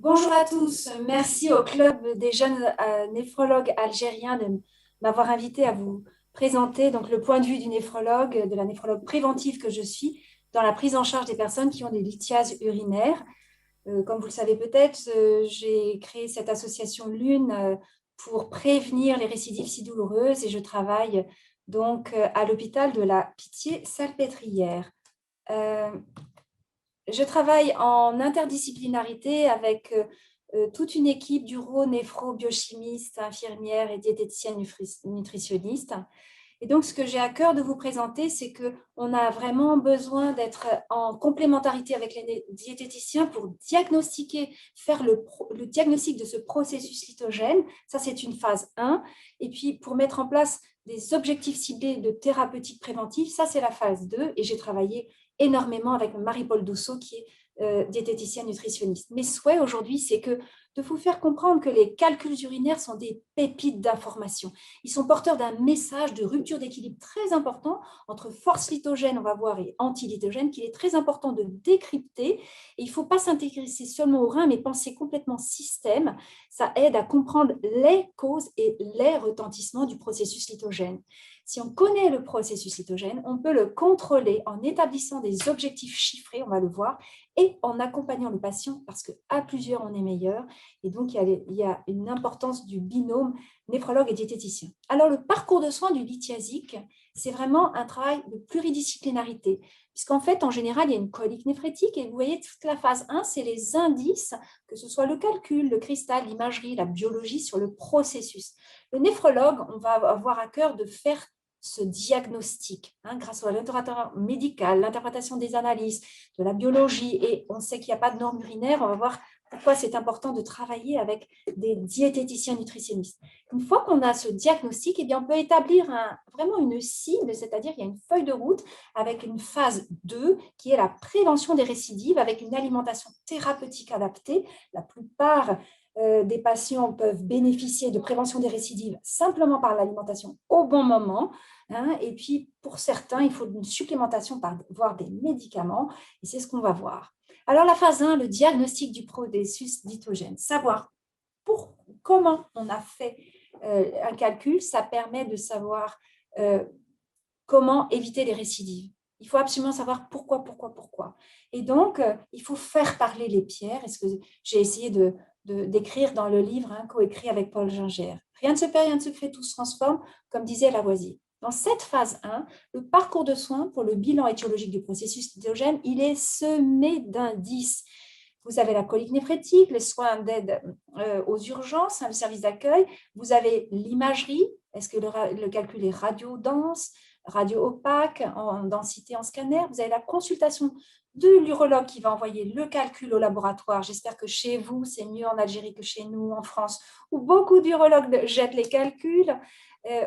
Bonjour à tous, merci au Club des jeunes néphrologues algériens de m'avoir invité à vous présenter donc, le point de vue du néphrologue, de la néphrologue préventive que je suis, dans la prise en charge des personnes qui ont des lithiases urinaires. Comme vous le savez peut-être, j'ai créé cette association Lune pour prévenir les récidives si douloureuses et je travaille donc à l'hôpital de la Pitié-Salpêtrière. Euh, je travaille en interdisciplinarité avec toute une équipe d'uro, néphro, biochimistes, infirmières et diététiciennes nutritionnistes. Et donc, ce que j'ai à cœur de vous présenter, c'est qu'on a vraiment besoin d'être en complémentarité avec les diététiciens pour diagnostiquer, faire le diagnostic de ce processus lithogène. Ça, c'est une phase 1. Et puis, pour mettre en place des objectifs ciblés de thérapeutique préventive, ça, c'est la phase 2. Et j'ai travaillé énormément avec Marie-Paul Dousseau, qui est diététicienne nutritionniste. Mes souhaits aujourd'hui, c'est de vous faire comprendre que les calculs urinaires sont des pépites d'information. Ils sont porteurs d'un message de rupture d'équilibre très important entre force lithogène, on va voir, et anti-lithogène, qu'il est très important de décrypter. Et il ne faut pas s'intéresser seulement au rein, mais penser complètement système. Ça aide à comprendre les causes et les retentissements du processus lithogène. Si on connaît le processus lithogène, on peut le contrôler en établissant des objectifs chiffrés, on va le voir, et en accompagnant le patient, parce qu'à plusieurs, on est meilleur. Et donc, il y a une importance du binôme néphrologue et diététicien. Alors, le parcours de soins du lithiasique, c'est vraiment un travail de pluridisciplinarité, puisqu'en fait, en général, il y a une colique néphrétique, et vous voyez, toute la phase 1, c'est les indices, que ce soit le calcul, le cristal, l'imagerie, la biologie, sur le processus. Le néphrologue, on va avoir à cœur de faire ce diagnostic grâce à l'interprétation médicale, l'interprétation des analyses, de la biologie, et on sait qu'il n'y a pas de normes urinaires, on va voir pourquoi c'est important de travailler avec des diététiciens nutritionnistes. Une fois qu'on a ce diagnostic, eh bien, on peut établir vraiment une cible, c'est-à-dire qu'il y a une feuille de route avec une phase 2 qui est la prévention des récidives avec une alimentation thérapeutique adaptée. La plupart des patients peuvent bénéficier de prévention des récidives simplement par l'alimentation au bon moment. Et puis, pour certains, il faut une supplémentation par voire des médicaments, et c'est ce qu'on va voir. Alors, la phase 1, le diagnostic du processus lithogène. Savoir comment on a fait un calcul, ça permet de savoir euh, comment éviter les récidives. Il faut absolument savoir pourquoi. Et donc, il faut faire parler les pierres. Et ce que j'ai essayé d'écrire dans le livre coécrit avec Paul Gingère. Rien ne se perd, rien ne se crée, tout se transforme, comme disait Lavoisier. Dans cette phase 1, le parcours de soins pour le bilan étiologique du processus lithogène, il est semé d'indices. Vous avez la colique néphrétique, les soins d'aide aux urgences, le service d'accueil. Vous avez l'imagerie. Est-ce que le calcul est radio-dense, radio-opaque, en densité en scanner? Vous avez la consultation de l'urologue qui va envoyer le calcul au laboratoire. J'espère que chez vous, c'est mieux en Algérie que chez nous, en France, où beaucoup d'urologues jettent les calculs.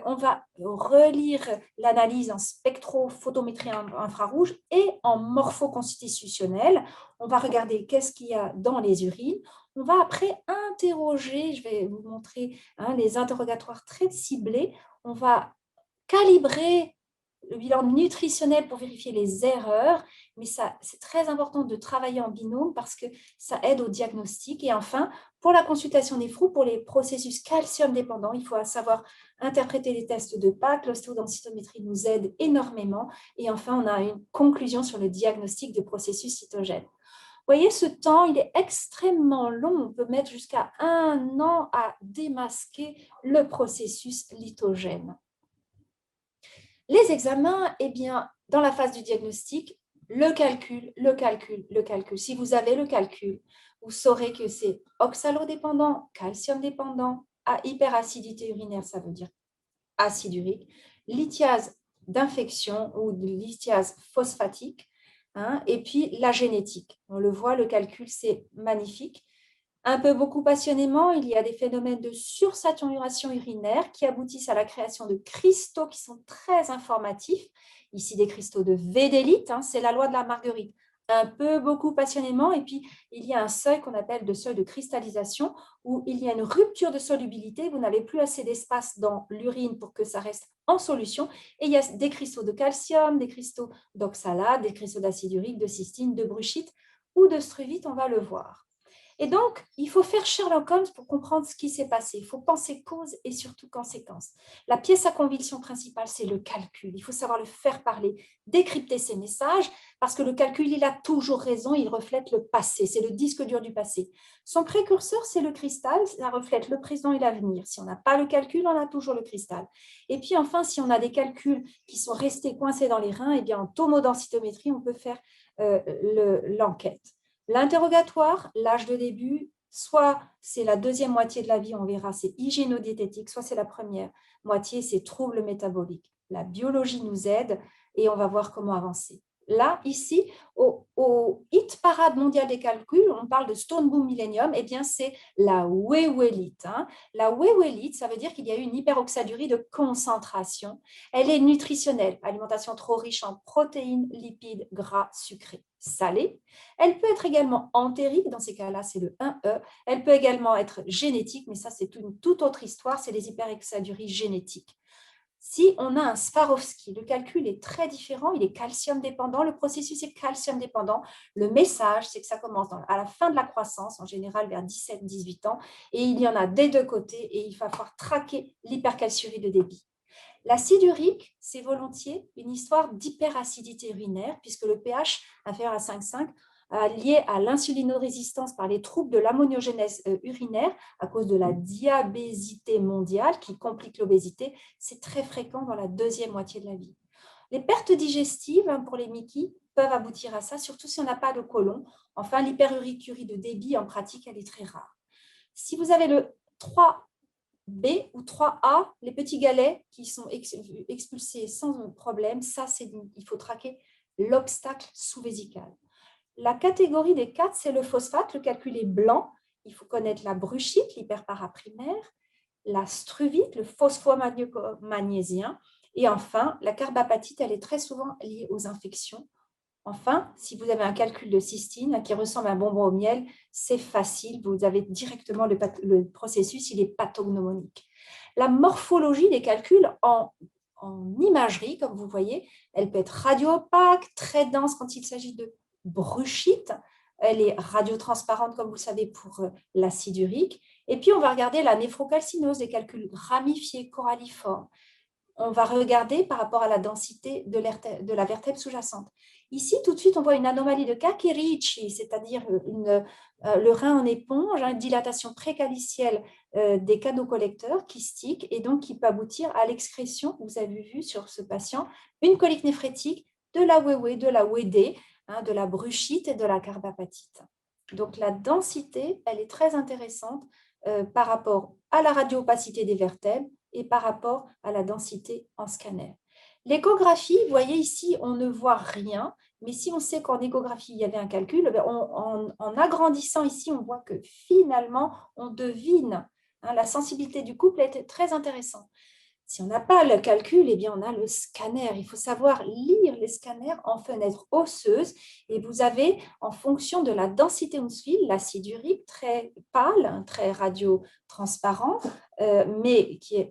On va relire l'analyse en spectrophotométrie infrarouge et en morphoconstitutionnel. On va regarder qu'est-ce qu'il y a dans les urines. On va après interroger, je vais vous montrer les interrogatoires très ciblés. On va calibrer le bilan nutritionnel pour vérifier les erreurs, mais ça, c'est très important de travailler en binôme parce que ça aide au diagnostic. Et enfin, pour la consultation néphro, pour les processus calcium dépendants, il faut savoir interpréter les tests de PAC. L'ostéodensitométrie nous aide énormément. Et enfin, on a une conclusion sur le diagnostic de processus cytogène. Vous voyez, ce temps, il est extrêmement long. On peut mettre jusqu'à 1 an à démasquer le processus lithogène. Les examens, eh bien, dans la phase du diagnostic, le calcul. Si vous avez le calcul, vous saurez que c'est oxalodépendant, calcium dépendant, à hyperacidité urinaire, ça veut dire acide urique, lithiase d'infection ou de lithiase phosphatique, et puis la génétique. On le voit, le calcul, c'est magnifique. Un peu beaucoup passionnément, il y a des phénomènes de sursaturation urinaire qui aboutissent à la création de cristaux qui sont très informatifs. Ici, des cristaux de védélite, c'est la loi de la marguerite. Un peu beaucoup passionnément, et puis il y a un seuil qu'on appelle le seuil de cristallisation où il y a une rupture de solubilité, vous n'avez plus assez d'espace dans l'urine pour que ça reste en solution, et il y a des cristaux de calcium, des cristaux d'oxalate, des cristaux d'acide urique, de cystine, de bruchite ou de struvite, on va le voir. Et donc, il faut faire Sherlock Holmes pour comprendre ce qui s'est passé. Il faut penser cause et surtout conséquence. La pièce à conviction principale, c'est le calcul. Il faut savoir le faire parler, décrypter ses messages, parce que le calcul, il a toujours raison, il reflète le passé. C'est le disque dur du passé. Son précurseur, c'est le cristal, ça reflète le présent et l'avenir. Si on n'a pas le calcul, on a toujours le cristal. Et puis enfin, si on a des calculs qui sont restés coincés dans les reins, eh bien, en tomodensitométrie, on peut faire l'enquête. L'interrogatoire, l'âge de début, soit c'est la deuxième moitié de la vie, on verra, c'est hygiéno-diététique, soit c'est la première moitié, c'est troubles métaboliques. La biologie nous aide et on va voir comment avancer. Là, ici, au hit parade mondial des calculs, on parle de Stone Boom Millennium, eh bien, c'est la Wewelite. La Wewelite, ça veut dire qu'il y a eu une hyperoxadurie de concentration. Elle est nutritionnelle, alimentation trop riche en protéines, lipides, gras, sucrés, salés. Elle peut être également entérique, dans ces cas-là, c'est le 1E. Elle peut également être génétique, mais ça, c'est une toute autre histoire, c'est les hyperoxaduries génétiques. Si on a un Swarovski, le calcul est très différent, il est calcium dépendant, le processus est calcium dépendant. Le message, c'est que ça commence à la fin de la croissance, en général vers 17-18 ans, et il y en a des deux côtés, et il va falloir traquer l'hypercalciurie de débit. L'acide urique, c'est volontiers une histoire d'hyperacidité urinaire, puisque le pH inférieur à 5,5 lié à l'insulinorésistance par les troubles de l'ammoniogénèse urinaire à cause de la diabésité mondiale qui complique l'obésité, c'est très fréquent dans la deuxième moitié de la vie. Les pertes digestives pour les Mickey peuvent aboutir à ça, surtout si on n'a pas de côlon. Enfin, l'hyperuricurie de débit, en pratique, elle est très rare. Si vous avez le 3B ou 3A, les petits galets qui sont expulsés sans problème, ça, il faut traquer l'obstacle sous-vésical. La catégorie des 4, c'est le phosphate. Le calcul est blanc. Il faut connaître la bruchite, l'hyperparaprimaire, la struvite, le phosphomagnésiens. Et enfin, la carbapatite, elle est très souvent liée aux infections. Enfin, si vous avez un calcul de cystine qui ressemble à un bonbon au miel, c'est facile. Vous avez directement le processus, il est pathognomonique. La morphologie des calculs en imagerie, comme vous voyez, elle peut être radio-opaque, très dense quand il s'agit de bruchite. Elle est radiotransparente, comme vous le savez, pour l'acide urique. Et puis, on va regarder la néphrocalcinose, des calculs ramifiés, coralliformes. On va regarder par rapport à la densité de la vertèbre sous-jacente. Ici, tout de suite, on voit une anomalie de Kakirichi, c'est-à-dire le rein en éponge, une dilatation précalicielle des canaux collecteurs kystiques et donc qui peut aboutir à l'excrétion, vous avez vu sur ce patient, une colique néphrétique, de la WW, de la WD, de la bruchite et de la carbapatite. Donc la densité, elle est très intéressante par rapport à la radioopacité des vertèbres et par rapport à la densité en scanner. L'échographie, vous voyez ici, on ne voit rien, mais si on sait qu'en échographie, il y avait un calcul, en agrandissant ici, on voit que finalement, on devine. La sensibilité du couple est très intéressante. Si on n'a pas le calcul, eh bien, on a le scanner. Il faut savoir lire les scanners en fenêtre osseuse. Et vous avez, en fonction de la densité ouncephile, l'acide urique très pâle, très radio-transparent, mais qui est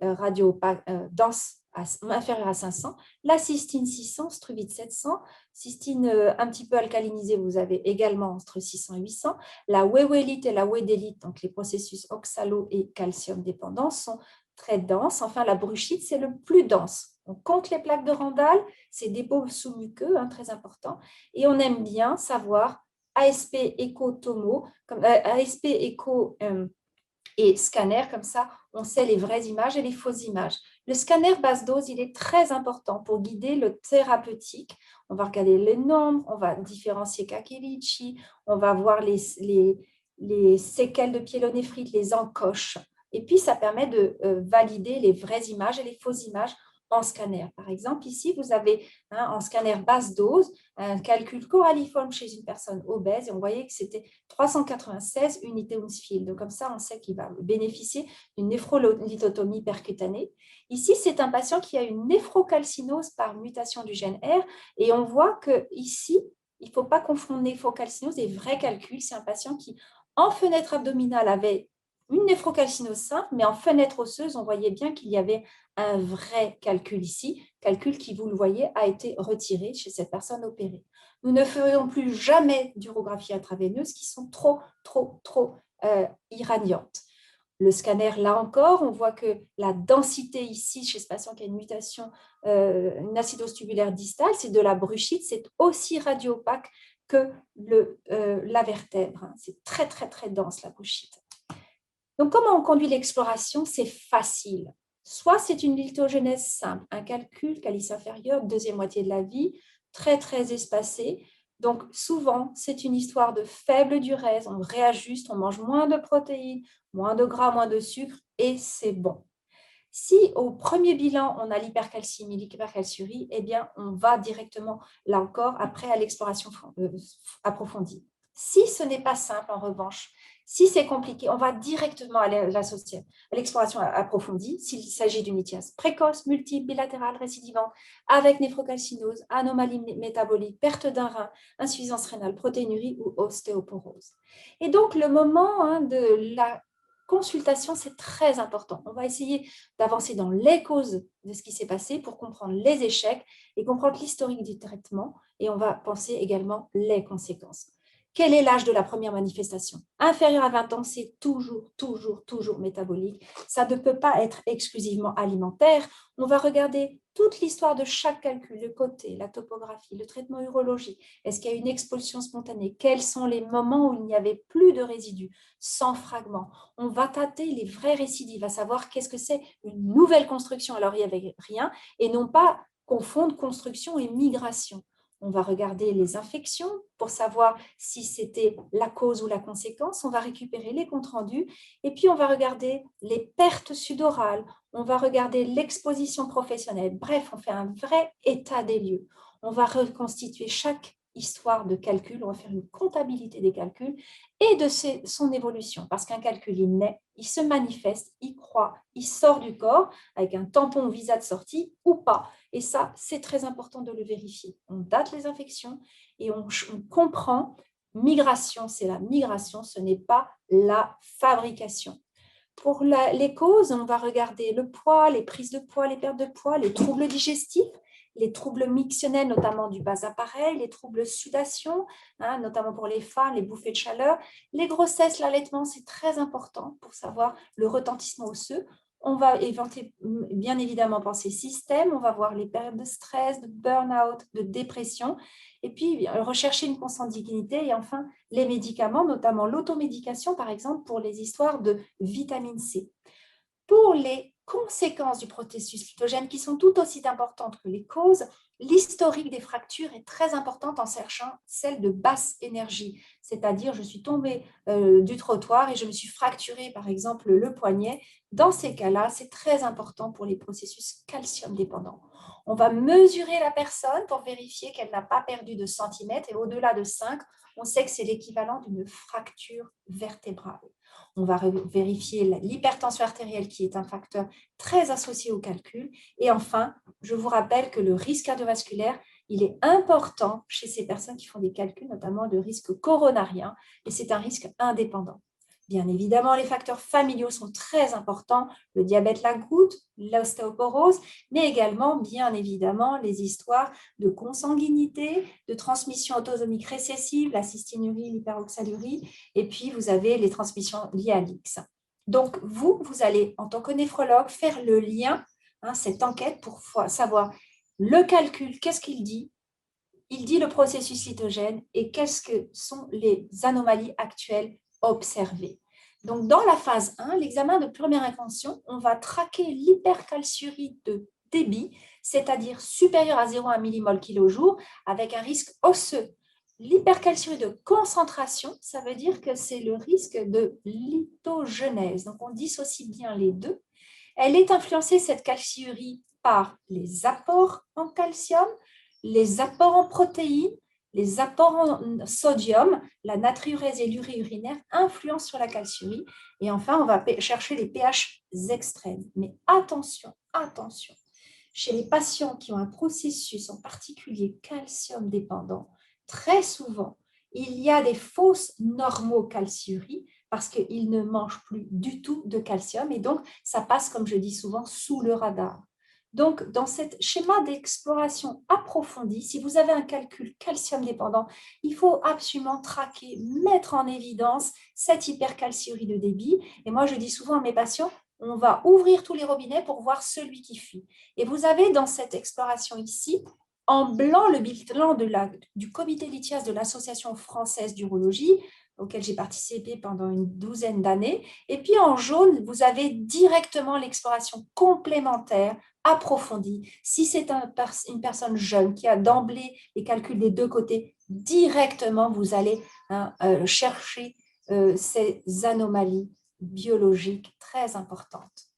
dense inférieur à 500, la cystine 600, struvite 700, cystine un petit peu alcalinisée, vous avez également entre 600 et 800, la wewelite et la wedélite, donc les processus oxalo et calcium dépendants, sont très dense. Enfin, la bruchite, c'est le plus dense. On compte les plaques de Randall, c'est dépôts sous-muqueux, très important. Et on aime bien savoir ASP, écho, tomo, ASP, écho et scanner, comme ça, on sait les vraies images et les fausses images. Le scanner basse dose, il est très important pour guider le thérapeutique. On va regarder les nombres, on va différencier Kakirichi, on va voir les séquelles de pyélonéphrite, les encoches. Et puis, ça permet de valider les vraies images et les fausses images en scanner. Par exemple, ici, vous avez en scanner basse dose un calcul coralliforme chez une personne obèse et on voyait que c'était 396 unités ounce-fil. Donc, comme ça, on sait qu'il va bénéficier d'une néphrolithotomie percutanée. Ici, c'est un patient qui a une néphrocalcinose par mutation du gène R et on voit qu'ici, il ne faut pas confondre néphrocalcinose et vrai calcul. C'est un patient qui, en fenêtre abdominale, avait une néphrocalcinose simple, mais en fenêtre osseuse, on voyait bien qu'il y avait un vrai calcul ici, calcul qui, vous le voyez, a été retiré chez cette personne opérée. Nous ne ferions plus jamais d'urographies intraveineuses qui sont trop, trop, trop irradiantes. Le scanner, là encore, on voit que la densité ici, chez ce patient qui a une mutation, une acidose tubulaire distale, c'est de la bruchite, c'est aussi radiopaque que la vertèbre. C'est très, très, très dense, la bruchite. Donc, comment on conduit l'exploration? C'est facile. Soit c'est une lithogenèse simple, un calcul, calice inférieur, deuxième moitié de la vie, très, très espacé. Donc, souvent, c'est une histoire de faible diurèse. On réajuste, on mange moins de protéines, moins de gras, moins de sucre, et c'est bon. Si au premier bilan, on a l'hypercalcémie, l'hypercalciurie, eh bien, on va directement, là encore, après à l'exploration approfondie. Si ce n'est pas simple, en revanche, si c'est compliqué, on va directement aller l'associer à l'exploration approfondie s'il s'agit d'une lithiase précoce, multiple, bilatérale, récidivante, avec néphrocalcinose, anomalie métabolique, perte d'un rein, insuffisance rénale, protéinurie ou ostéoporose. Et donc, le moment de la consultation, c'est très important. On va essayer d'avancer dans les causes de ce qui s'est passé pour comprendre les échecs et comprendre l'historique du traitement. Et on va penser également les conséquences. Quel est l'âge de la première manifestation? Inférieur à 20 ans, c'est toujours, toujours, toujours métabolique. Ça ne peut pas être exclusivement alimentaire. On va regarder toute l'histoire de chaque calcul, le côté, la topographie, le traitement urologique. Est-ce qu'il y a une expulsion spontanée? Quels sont les moments où il n'y avait plus de résidus, sans fragments? On va tâter les vraies récidives, à savoir qu'est-ce que c'est une nouvelle construction alors il n'y avait rien, et non pas confondre construction et migration. On va regarder les infections pour savoir si c'était la cause ou la conséquence. On va récupérer les comptes rendus et puis on va regarder les pertes sudorales. On va regarder l'exposition professionnelle. Bref, on fait un vrai état des lieux. On va reconstituer chaque histoire de calcul. On va faire une comptabilité des calculs et de son évolution. Parce qu'un calcul, il naît, il se manifeste, il croît, il sort du corps avec un tampon ou visa de sortie ou pas. Et ça, c'est très important de le vérifier. On date les infections et on comprend, migration, c'est la migration, ce n'est pas la fabrication. Pour les causes, on va regarder le poids, les prises de poids, les pertes de poids, les troubles digestifs, les troubles mictionnels, notamment du bas appareil, les troubles sudation, notamment pour les femmes, les bouffées de chaleur, les grossesses, l'allaitement, c'est très important pour savoir le retentissement osseux. On va bien évidemment penser système, on va voir les périodes de stress, de burn-out, de dépression, et puis rechercher une consanguinité, et enfin les médicaments, notamment l'automédication, par exemple, pour les histoires de vitamine C. Pour les conséquences du processus lithogène, qui sont tout aussi importantes que les causes, l'historique des fractures est très importante en cherchant celle de basse énergie, c'est-à-dire je suis tombée du trottoir et je me suis fracturée, par exemple, le poignet. Dans ces cas-là, c'est très important pour les processus calcium dépendants. On va mesurer la personne pour vérifier qu'elle n'a pas perdu de centimètres, et au-delà de 5, on sait que c'est l'équivalent d'une fracture vertébrale. On va vérifier l'hypertension artérielle qui est un facteur très associé au calcul. Et enfin, je vous rappelle que le risque cardiovasculaire, il est important chez ces personnes qui font des calculs, notamment le risque coronarien, et c'est un risque indépendant. Bien évidemment, les facteurs familiaux sont très importants, le diabète, la goutte, l'ostéoporose, mais également, bien évidemment, les histoires de consanguinité, de transmission autosomique récessive, la cystinurie, l'hyperoxalurie, et puis vous avez les transmissions liées à l'X. Donc, vous allez, en tant que néphrologue, faire le lien, cette enquête pour savoir le calcul, qu'est-ce qu'il dit? Il dit le processus lithogène et qu'est-ce que sont les anomalies actuelles observées. Donc, dans la phase 1, l'examen de première intention, on va traquer l'hypercalciurie de débit, c'est-à-dire supérieure à 0,1 millimol kilo jour, avec un risque osseux. L'hypercalciurie de concentration, ça veut dire que c'est le risque de lithogenèse. Donc, on dissocie bien les deux. Elle est influencée, cette calciurie, par les apports en calcium, les apports en protéines, les apports en sodium, la natriurèse et l'urée urinaire influencent sur la calciurie. Et enfin, on va chercher les pH extrêmes. Mais attention, attention, chez les patients qui ont un processus en particulier calcium dépendant, très souvent, il y a des fausses normocalciuries parce qu'ils ne mangent plus du tout de calcium et donc ça passe, comme je dis souvent, sous le radar. Donc, dans ce schéma d'exploration approfondie, si vous avez un calcul calcium dépendant, il faut absolument traquer, mettre en évidence cette hypercalciurie de débit. Et moi, je dis souvent à mes patients, on va ouvrir tous les robinets pour voir celui qui fuit. Et vous avez dans cette exploration ici, en blanc, le bilan du comité lithias de l'Association française d'urologie, auquel j'ai participé pendant une douzaine d'années. Et puis en jaune, vous avez directement l'exploration complémentaire approfondie. Si c'est une personne jeune qui a d'emblée les calculs des deux côtés, directement, vous allez chercher ces anomalies biologiques très importantes.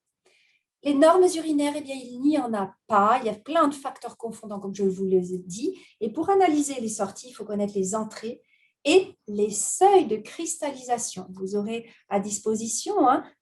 Les normes urinaires, eh bien, il n'y en a pas. Il y a plein de facteurs confondants, comme je vous l'ai dit. Et pour analyser les sorties, il faut connaître les entrées et les seuils de cristallisation. Vous aurez à disposition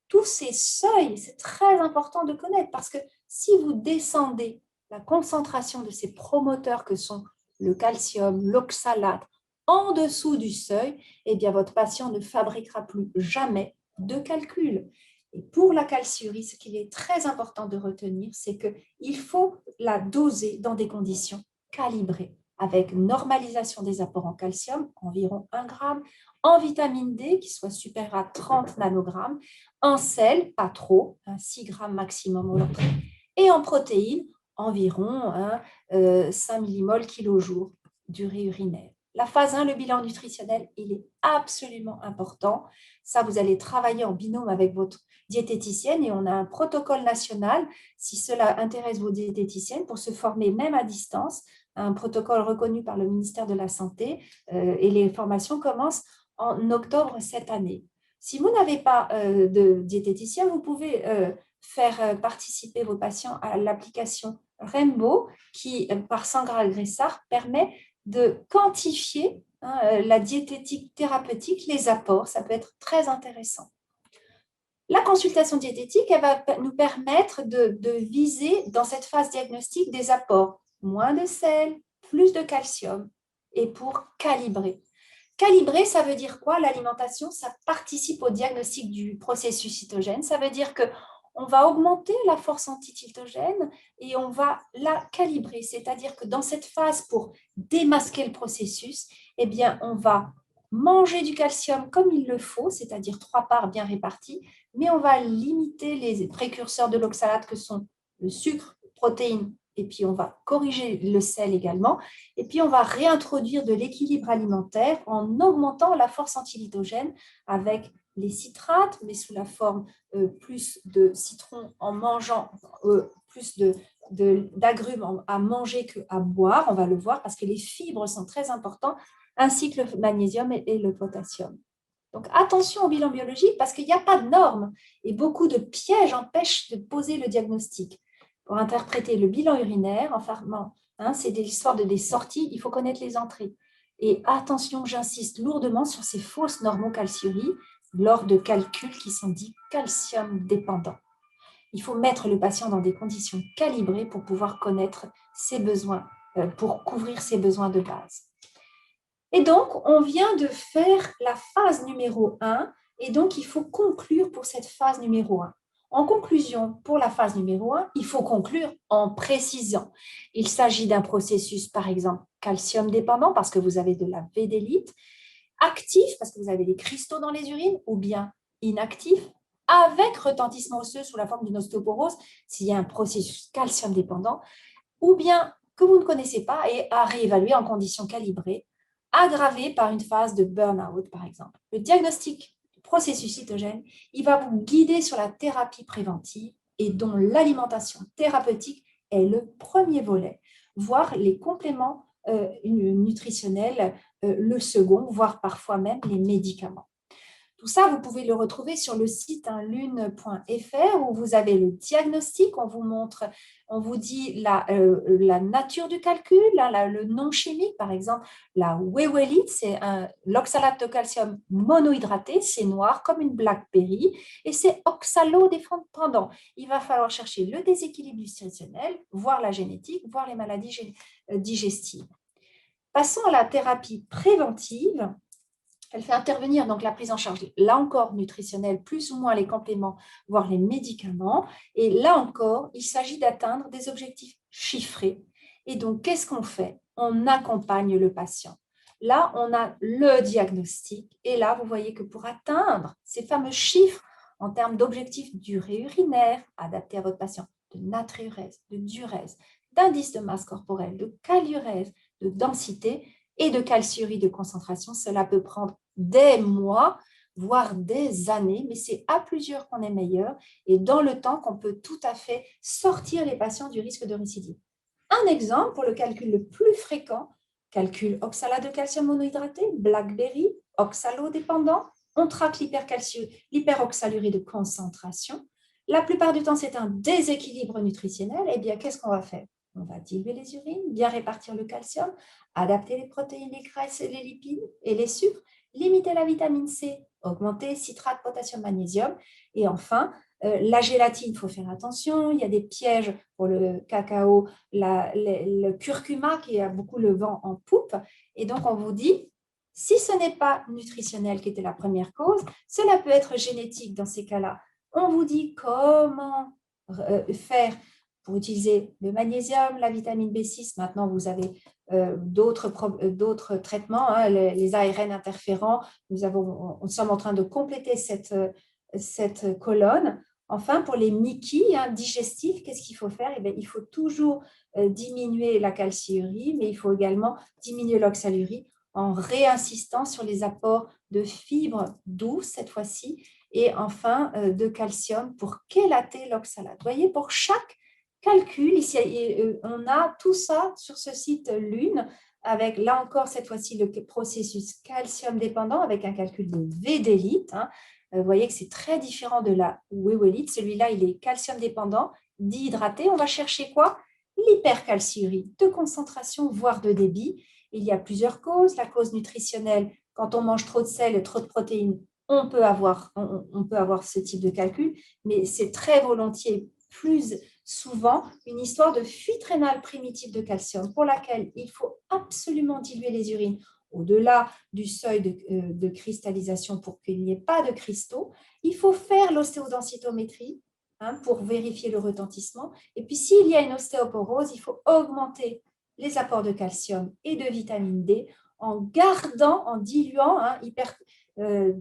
tous ces seuils. C'est très important de connaître parce que si vous descendez la concentration de ces promoteurs que sont le calcium, l'oxalate, en dessous du seuil, eh bien, votre patient ne fabriquera plus jamais de calcul. Et pour la calciurie, ce qu'il est très important de retenir, c'est qu'il faut la doser dans des conditions calibrées, avec normalisation des apports en calcium, environ 1 gramme, en vitamine D, qui soit supérieur à 30 nanogrammes, en sel, pas trop, 6 grammes maximum au l'entrée, et en protéines, environ 5 millimoles kilo-jour d'urée urinaire. La phase 1, le bilan nutritionnel, il est absolument important. Ça, vous allez travailler en binôme avec votre diététicienne et on a un protocole national, si cela intéresse vos diététiciennes, pour se former même à distance, un protocole reconnu par le ministère de la Santé et les formations commencent en octobre cette année. Si vous n'avez pas de diététicien, vous pouvez faire participer vos patients à l'application Rainbow qui, par Sandra Gressard, permet de quantifier la diététique thérapeutique, les apports. Ça peut être très intéressant. La consultation diététique, elle va nous permettre de viser dans cette phase diagnostique des apports, moins de sel, plus de calcium, et pour calibrer. Calibrer, ça veut dire quoi? L'alimentation, ça participe au diagnostic du processus cytogène. Ça veut dire qu'on va augmenter la force anticytogène et on va la calibrer. C'est-à-dire que dans cette phase, pour démasquer le processus, eh bien, on va manger du calcium comme il le faut, c'est-à-dire 3 parts bien réparties, mais on va limiter les précurseurs de l'oxalate que sont le sucre, protéines, et puis on va corriger le sel également, et puis on va réintroduire de l'équilibre alimentaire en augmentant la force antilitogène avec les citrates, mais sous la forme plus de citron en mangeant plus d'agrumes à manger qu'à boire, on va le voir, parce que les fibres sont très importantes, ainsi que le magnésium et le potassium. Donc, attention au bilan biologique parce qu'il n'y a pas de normes et beaucoup de pièges empêchent de poser le diagnostic. Pour interpréter le bilan urinaire, enfin, c'est l'histoire de des sorties, il faut connaître les entrées. Et attention, j'insiste lourdement sur ces fausses normocalciuries lors de calculs qui sont dits calcium dépendants. Il faut mettre le patient dans des conditions calibrées pour pouvoir connaître ses besoins, pour couvrir ses besoins de base. Et donc, on vient de faire la phase numéro 1 et donc il faut conclure pour cette phase numéro 1. En conclusion, pour la phase numéro 1, il faut conclure en précisant. Il s'agit d'un processus, par exemple, calcium dépendant parce que vous avez de la védélite, actif parce que vous avez des cristaux dans les urines ou bien inactif avec retentissement osseux sous la forme d'une ostéoporose s'il y a un processus calcium dépendant ou bien que vous ne connaissez pas et à réévaluer en conditions calibrées aggravé par une phase de burn-out, par exemple. Le diagnostic du processus cytogène, il va vous guider sur la thérapie préventive et dont l'alimentation thérapeutique est le premier volet, voire les compléments nutritionnels le second, voire parfois même les médicaments. Tout ça, vous pouvez le retrouver sur le site lune.fr où vous avez le diagnostic, on vous montre, on vous dit la nature du calcul, le nom chimique, par exemple, la wéwélite, c'est l'oxalate de calcium monohydraté, c'est noir comme une blackberry et c'est oxalodépendant. Il va falloir chercher le déséquilibre nutritionnel, voir la génétique, voir les maladies digestives. Passons à la thérapie préventive. Elle fait intervenir donc la prise en charge, là encore nutritionnelle, plus ou moins les compléments, voire les médicaments. Et là encore, il s'agit d'atteindre des objectifs chiffrés. Et donc, qu'est-ce qu'on fait? On accompagne le patient. Là, on a le diagnostic. Et là, vous voyez que pour atteindre ces fameux chiffres en termes d'objectifs d'urée urinaire adaptés à votre patient, de natriurèse, de diurèse, d'indice de masse corporelle, de caliurèse, de densité et de calciurie de concentration, cela peut prendre des mois, voire des années, mais c'est à plusieurs qu'on est meilleur et dans le temps qu'on peut tout à fait sortir les patients du risque de récidive. Un exemple pour le calcul le plus fréquent, calcul oxalate de calcium monohydraté, Blackberry, oxalodépendant, on traque l'hyperoxalurie de concentration. La plupart du temps, c'est un déséquilibre nutritionnel. Eh bien, qu'est-ce qu'on va faire? On va diluer les urines, bien répartir le calcium, adapter les protéines, les graisses, les lipides et les sucres, limiter la vitamine C, augmenter citrate, potassium, magnésium. Et enfin, la gélatine, il faut faire attention. Il y a des pièges pour le cacao, le curcuma qui a beaucoup le vent en poupe. Et donc, on vous dit, si ce n'est pas nutritionnel qui était la première cause, cela peut être génétique dans ces cas-là. On vous dit comment faire pour utiliser le magnésium, la vitamine B6. Maintenant, vous avez d'autres traitements, hein, les ARN interférents. Nous sommes en train de compléter cette colonne. Enfin, pour les Mickey digestifs, qu'est-ce qu'il faut faire? Eh bien, il faut toujours diminuer la calciurie, mais il faut également diminuer l'oxalurie en réinsistant sur les apports de fibres douces cette fois-ci et enfin de calcium pour chélater l'oxalate. Vous voyez, pour chaque calcul, ici, on a tout ça sur ce site Lune avec, là encore, cette fois-ci, le processus calcium dépendant avec un calcul de V d'élite. Vous voyez que c'est très différent de la wéwélite. Celui-là, il est calcium dépendant, déhydraté. On va chercher quoi? L'hypercalciurie de concentration, voire de débit. Il y a plusieurs causes. La cause nutritionnelle, quand on mange trop de sel et trop de protéines, on peut avoir ce type de calcul, mais c'est très volontiers plus souvent une histoire de fuite rénale primitive de calcium pour laquelle il faut absolument diluer les urines au-delà du seuil de cristallisation pour qu'il n'y ait pas de cristaux. Il faut faire l'ostéodensitométrie pour vérifier le retentissement. Et puis, s'il y a une ostéoporose, il faut augmenter les apports de calcium et de vitamine D en gardant, en diluant,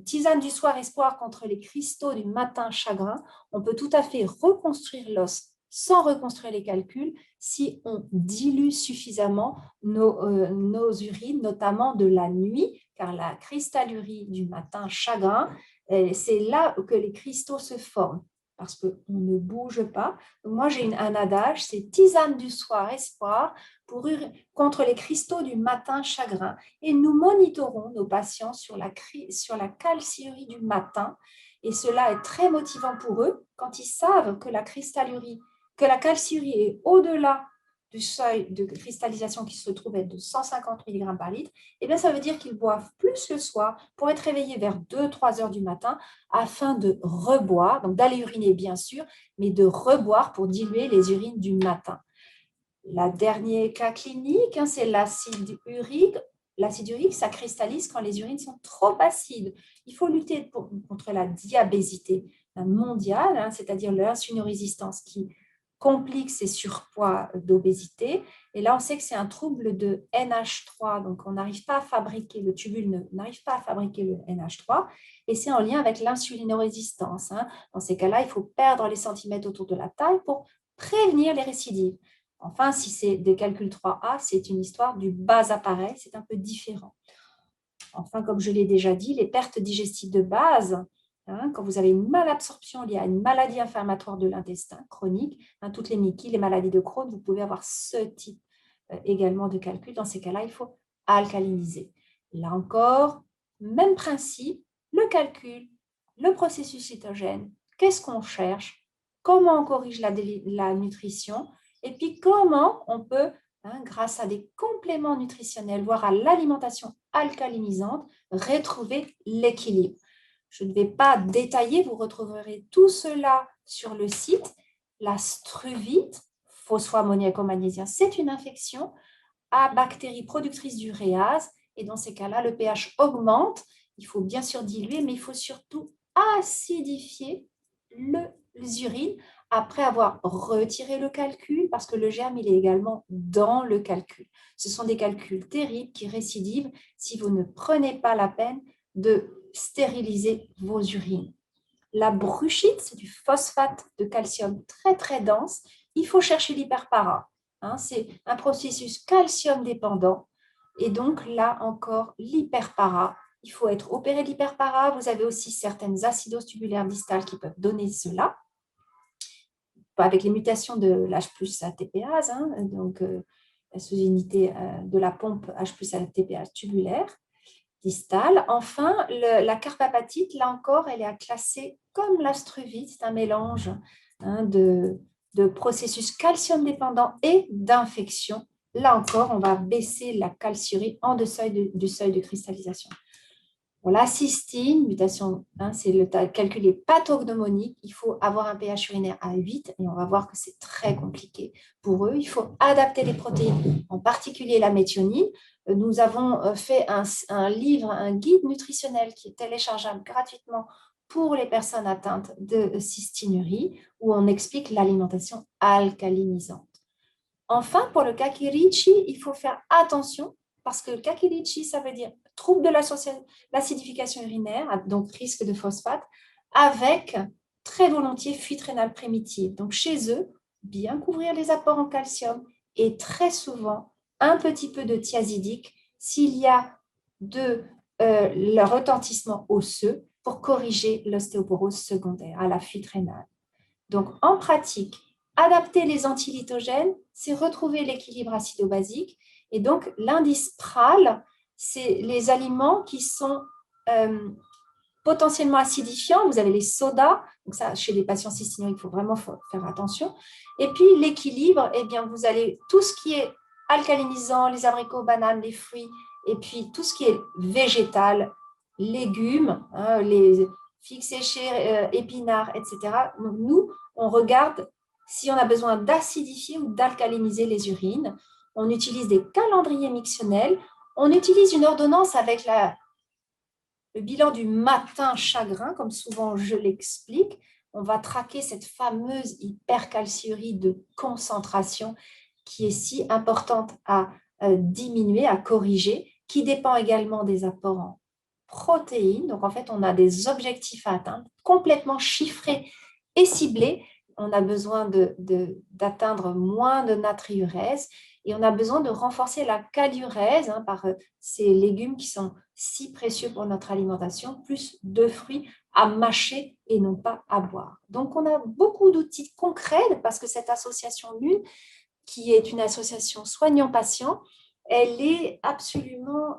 tisane du soir, espoir contre les cristaux du matin, chagrin. On peut tout à fait reconstruire l'os sans reconstruire les calculs si on dilue suffisamment nos urines, notamment de la nuit, car la cristallurie du matin, chagrin, c'est là que les cristaux se forment parce qu'on ne bouge pas. Donc moi, j'ai un adage, c'est tisane du soir, espoir, contre les cristaux du matin, chagrin. Et nous monitorons nos patients sur la calciurie du matin. Et cela est très motivant pour eux quand ils savent que la calciurie est au-delà du seuil de cristallisation qui se trouve être de 150 mg par litre, eh bien, ça veut dire qu'ils boivent plus le soir pour être réveillés vers 2-3 heures du matin afin de reboire, donc d'aller uriner bien sûr, mais de reboire pour diluer les urines du matin. Le dernier cas clinique, c'est l'acide urique. L'acide urique, ça cristallise quand les urines sont trop acides. Il faut lutter contre la diabésité mondiale, c'est-à-dire l'insulinorésistance qui complique ces surpoids d'obésité. Et là, on sait que c'est un trouble de NH3, donc on n'arrive pas à fabriquer, le tubule n'arrive pas à fabriquer le NH3, et c'est en lien avec l'insulinorésistance. Dans ces cas-là, il faut perdre les centimètres autour de la taille pour prévenir les récidives. Enfin, si c'est des calculs 3A, c'est une histoire du bas appareil, c'est un peu différent. Enfin, comme je l'ai déjà dit, les pertes digestives de base, quand vous avez une malabsorption liée à une maladie inflammatoire de l'intestin chronique, toutes les Mickey, les maladies de Crohn, vous pouvez avoir ce type également de calcul. Dans ces cas-là, il faut alcaliniser. Là encore, même principe, le calcul, le processus cytogène, qu'est-ce qu'on cherche, comment on corrige la nutrition, et puis comment on peut, grâce à des compléments nutritionnels, voire à l'alimentation alcalinisante, retrouver l'équilibre. Je ne vais pas détailler, vous retrouverez tout cela sur le site. La struvite, phosphoammoniaco-magnésien, c'est une infection à bactéries productrices d'uréase et dans ces cas-là, le pH augmente Il faut bien sûr diluer, mais il faut surtout acidifier les urines après avoir retiré le calcul, parce que le germe, il est également dans le calcul. Ce sont des calculs terribles qui récidivent si vous ne prenez pas la peine de stériliser vos urines. La bruchite, c'est du phosphate de calcium très très dense. Il faut chercher l'hyperpara. C'est un processus calcium dépendant. Et donc là encore, l'hyperpara. Il faut être opéré de l'hyperpara. Vous avez aussi certaines acidoses tubulaires distales qui peuvent donner cela, avec les mutations de l'H plus ATPase, donc la sous-unité de la pompe H plus ATPase tubulaire distale. Enfin, la carpapatite, là encore, elle est à classer comme l'astruvite. C'est un mélange de processus calcium dépendant et d'infection. Là encore, on va baisser la calciurie en dessous du seuil de cristallisation. Pour la cystine, mutation, c'est le calcul est pathognomonique. Il faut avoir un pH urinaire à 8 et on va voir que c'est très compliqué pour eux. Il faut adapter les protéines, en particulier la méthionine. Nous avons fait un livre, un guide nutritionnel qui est téléchargeable gratuitement pour les personnes atteintes de cystinurie, où on explique l'alimentation alcalinisante. Enfin, pour le kakirichi, il faut faire attention parce que le kakirichi, ça veut dire trouble de l'acidification urinaire, donc risque de phosphate, avec très volontiers fuite rénale primitive. Donc chez eux, bien couvrir les apports en calcium et très souvent un petit peu de thiazidique s'il y a de le retentissement osseux pour corriger l'ostéoporose secondaire à la fuite rénale. Donc en pratique, adapter les antilithogènes, c'est retrouver l'équilibre acido-basique. Et donc, l'indice PRAL, c'est les aliments qui sont potentiellement acidifiants. Vous avez les sodas, donc ça, chez les patients cystinuriques, il faut vraiment faire attention. Et puis, l'équilibre, eh bien, vous allez tout ce qui est alcalinisant, les abricots, bananes, les fruits, et puis tout ce qui est végétal, légumes, les figues séchées, épinards, etc. Donc, nous, on regarde si on a besoin d'acidifier ou d'alcaliniser les urines. On utilise des calendriers mictionnels. On utilise une ordonnance avec le bilan du matin chagrin, comme souvent je l'explique. On va traquer cette fameuse hypercalciurie de concentration qui est si importante à diminuer, à corriger, qui dépend également des apports en protéines. Donc, en fait, on a des objectifs à atteindre, complètement chiffrés et ciblés. On a besoin d'atteindre moins de natriurèse et on a besoin de renforcer la kaliurèse par ces légumes qui sont si précieux pour notre alimentation, plus de fruits à mâcher et non pas à boire. Donc, on a beaucoup d'outils concrets parce que cette association LUNE, qui est une association soignant-patient, elle est absolument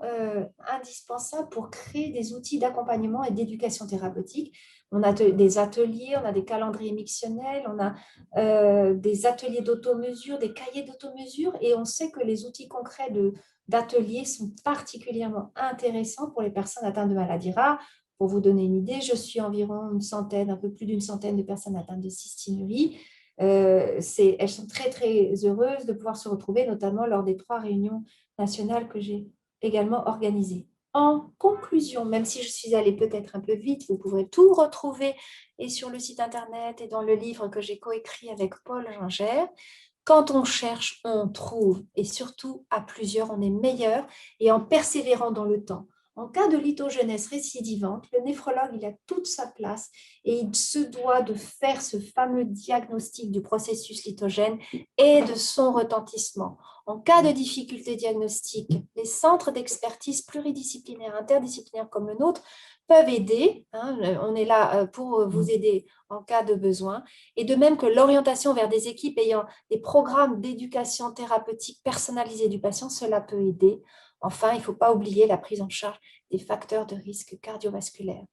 indispensable pour créer des outils d'accompagnement et d'éducation thérapeutique. On a des ateliers, on a des calendriers mictionnels, on a des ateliers d'automesure, des cahiers d'automesure, et on sait que les outils concrets d'ateliers sont particulièrement intéressants pour les personnes atteintes de maladies rares. Pour vous donner une idée, je suis environ un peu plus d'une centaine de personnes atteintes de cystinurie. Elles sont très, très heureuses de pouvoir se retrouver, notamment lors des 3 réunions nationales que j'ai également organisées. En conclusion, même si je suis allée peut-être un peu vite, vous pourrez tout retrouver et sur le site internet et dans le livre que j'ai coécrit avec Paul Gingère. Quand on cherche, on trouve, et surtout à plusieurs, on est meilleur et en persévérant dans le temps. En cas de lithogenèse récidivante, le néphrologue, il a toute sa place et il se doit de faire ce fameux diagnostic du processus lithogène et de son retentissement. En cas de difficulté diagnostique, les centres d'expertise pluridisciplinaires, interdisciplinaires comme le nôtre peuvent aider. On est là pour vous aider en cas de besoin. Et de même que l'orientation vers des équipes ayant des programmes d'éducation thérapeutique personnalisés du patient, cela peut aider. Enfin, il ne faut pas oublier la prise en charge des facteurs de risque cardiovasculaire.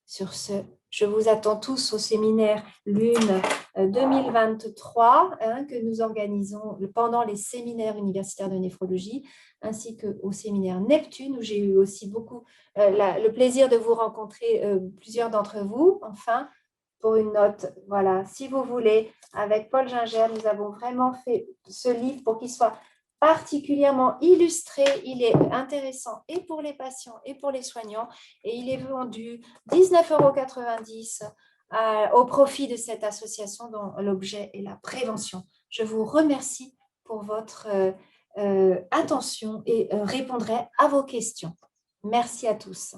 Sur ce, je vous attends tous au séminaire LUNE 2023 que nous organisons pendant les séminaires universitaires de néphrologie, ainsi qu'au séminaire Neptune, où j'ai eu aussi le plaisir de vous rencontrer, plusieurs d'entre vous. Enfin, pour une note, voilà, si vous voulez, avec Paul Gingère, nous avons vraiment fait ce livre pour qu'il soit particulièrement illustré. Il est intéressant et pour les patients et pour les soignants. Et il est vendu 19,90 € au profit de cette association dont l'objet est la prévention. Je vous remercie pour votre attention et répondrai à vos questions. Merci à tous.